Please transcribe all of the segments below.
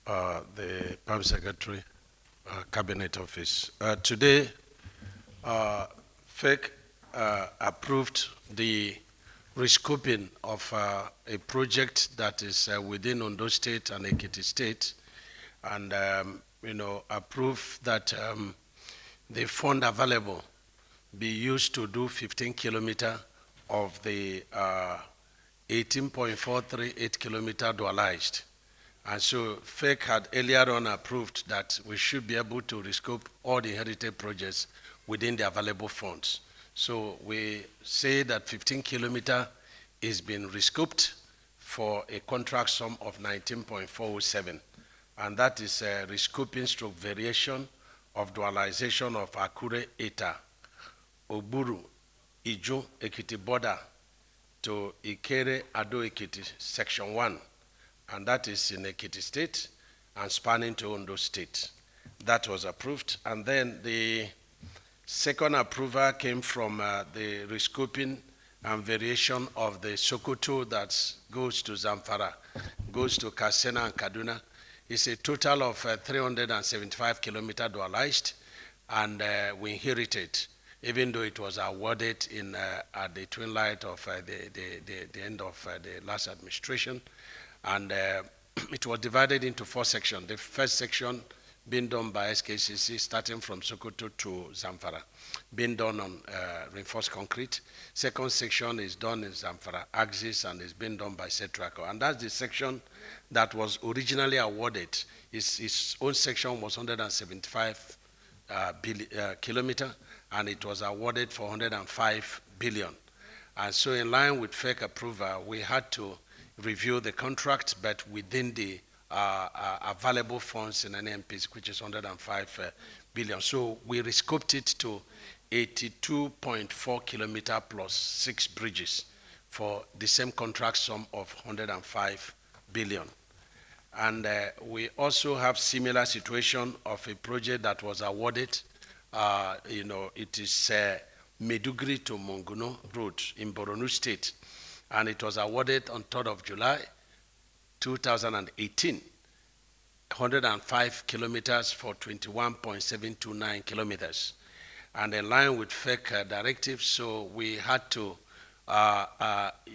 the Prime Secretary, Cabinet Office. Today, FEC approved the rescoping of a project that is within Ondo State and Ekiti State, and approved that the fund available be used to do 15 kilometer of the 18.438 kilometer dualized. And so FEC had earlier on approved that we should be able to rescope all the inherited projects within the available funds. So we say that 15 kilometer is being rescoped for a contract sum of 19.407. And that is a rescoping stroke variation of dualization of Akure Eta, Oburu, Ijo, Ekiti border to Ikere Ado Ekiti, section 1. And that is in Ekiti State and spanning to Ondo State. That was approved. And then the second approval came from the rescoping and variation of the Sokoto that goes to Zamfara, goes to Katsina and Kaduna. It's a total of 375 kilometers dualized, and we inherited, even though it was awarded at the twin light of the end of the last administration. And it was divided into 4 sections. The first section being done by SKCC, starting from Sokoto to Zamfara, being done on reinforced concrete. Second section is done in Zamfara axis and is being done by Setraco. And that's the section that was originally awarded. Its own section was 175 kilometer, and it was awarded for 105 billion. And so in line with FEC approval, we had to review the contract, but within the available funds in NMPs, which is 105 billion. So we rescoped it to 82.4 kilometer plus 6 bridges for the same contract sum of 105 billion. And we also have similar situation of a project that was awarded. It is Meduguri to Monguno Road in Borno State, and it was awarded on 3rd of July 2018, 105 kilometers for 21.729 kilometers. And in line with FEC directives, so we had to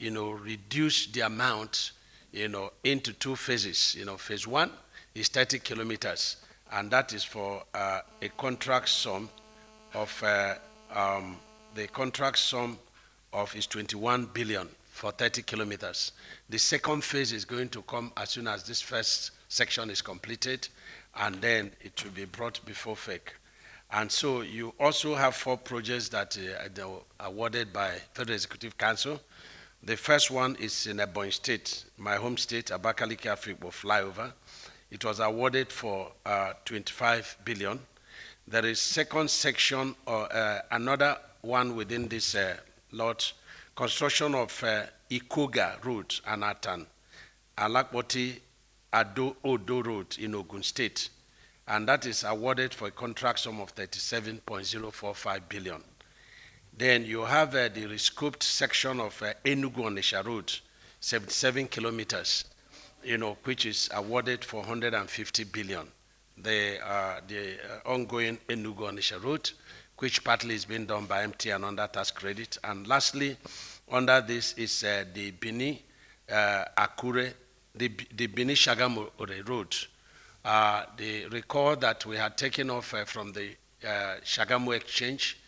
reduce the amount into 2 phases. Phase 1 is 30 kilometers, and that is for a contract sum of the contract sum of is 21 billion for 30 kilometers. The second phase is going to come as soon as this first section is completed, and then it will be brought before FEC. And so you also have 4 projects that are awarded by Federal Executive Council. The first one is in Ebonyi State, my home state, Abakaliki Afikpo flyover. It was awarded for 25 billion. There is second section, or another one within this lot, construction of Ikoga Road, Anatan, Alakboti Ado Odo Road in Ogun State. And that is awarded for a contract sum of 37.045 billion. Then you have the rescoped section of Enugu Onisha Road, 77 kilometers, which is awarded for 150 billion. The ongoing Enugu Onisha Road, which partly is being done by MT and under tax credit. And lastly, under this is the Bini Akure, the Bini Shagamu Road. The record that we had taken off from the Shagamu exchange,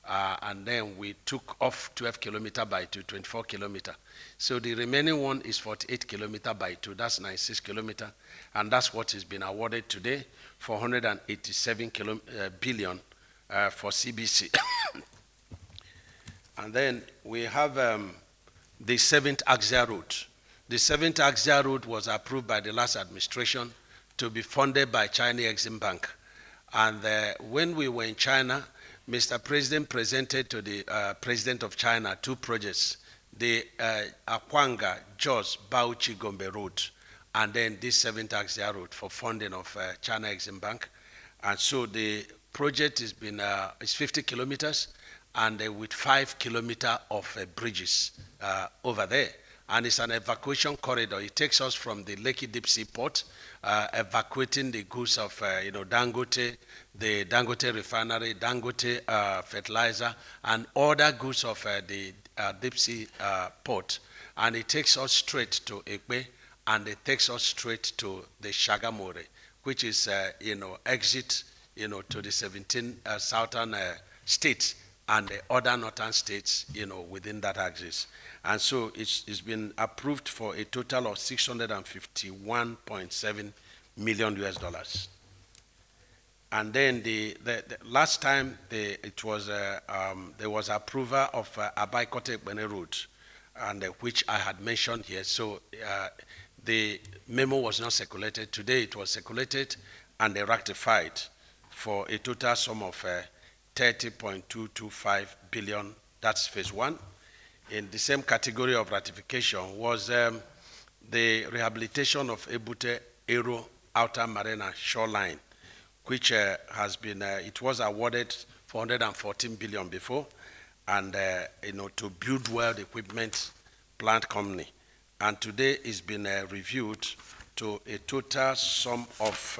and then we took off 12 kilometer by 2, 24 kilometer. So the remaining one is 48 kilometer by 2, that's 96 kilometer, and that's what is being awarded today for 187 billion for CBC. And then we have the 7th Axia Road. The 7th Axia Road was approved by the last administration to be funded by China Exim Bank. And when we were in China, Mr. President presented to the President of China 2 projects, the Akwanga, Jos, Bauchi, Gombe Road, and then this 7th Axia Road for funding of China Exim Bank. And so the project has been is 50 kilometers, and with 5 kilometers of bridges over there. and it's an evacuation corridor. It takes us from the Lekki Deep Sea Port, evacuating the goods of Dangote, the Dangote refinery, Dangote fertilizer, and other goods of the Deep Sea Port, and it takes us straight to Ekpe, and it takes us straight to the Shagamore, which is exit to the 17 southern states and the other northern states within that axis. And so it's been approved for a total of 651.7 million US dollars. And then the last time there was approval of Abai-Kote-Bene Road, and which I had mentioned here. So the memo was not circulated. Today it was circulated and they ratified for a total sum of 30.225 billion. That's phase one. In the same category of ratification was the rehabilitation of Ebute Aero Outer Marina Shoreline, which has been, it was awarded 414 billion before, and to build world equipment plant company. And today it's been reviewed to a total sum of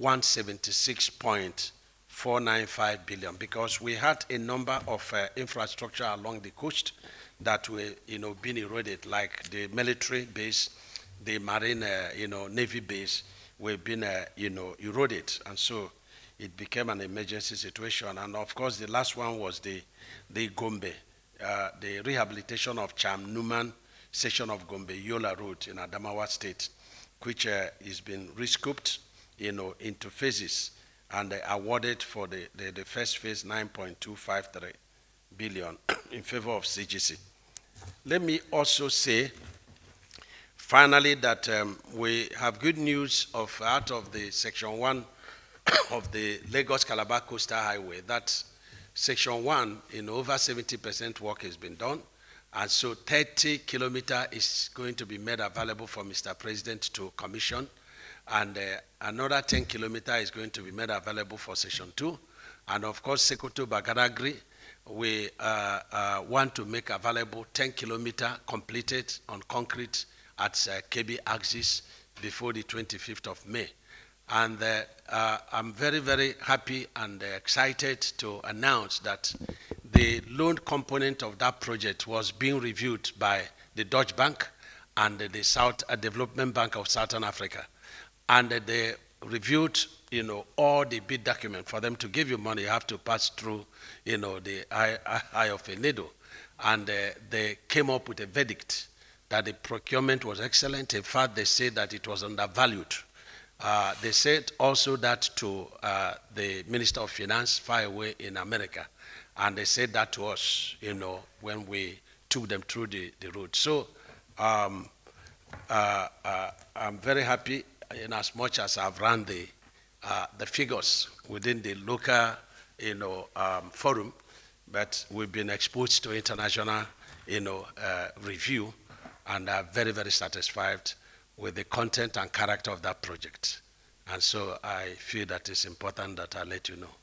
176.495 billion, because we had a number of infrastructure along the coast that were being eroded, like the military base, the marine navy base were being eroded, and so it became an emergency situation. And of course the last one was the Gombe, the rehabilitation of Cham Numan section of Gombe Yola Road in Adamawa State, which is been rescooped into phases and awarded for the first phase 9.253 billion in favor of CGC. Let me also say finally that we have good news out of the section 1 of the Lagos Calabar Coastal Highway. That section 1, over 70% work has been done, and so 30 kilometers is going to be made available for Mr. President to commission, and another 10 kilometers is going to be made available for section 2. And of course, Sekoto Bagadagri, we want to make available 10 kilometers completed on concrete at KB axis before the 25th of May. And I'm very, very happy and excited to announce that the loan component of that project was being reviewed by the Dutch Bank and the South Development Bank of Southern Africa. And they reviewed, all the bid documents. For them to give you money, you have to pass through, the eye of a needle. And they came up with a verdict that the procurement was excellent. In fact, they said that it was undervalued. They said also that to the Minister of Finance far away in America. And they said that to us, when we took them through the road. So I'm very happy in as much as I've run the figures within the local, forum, but we've been exposed to international, review, and are very, very satisfied with the content and character of that project. And so I feel that it's important that I let you know.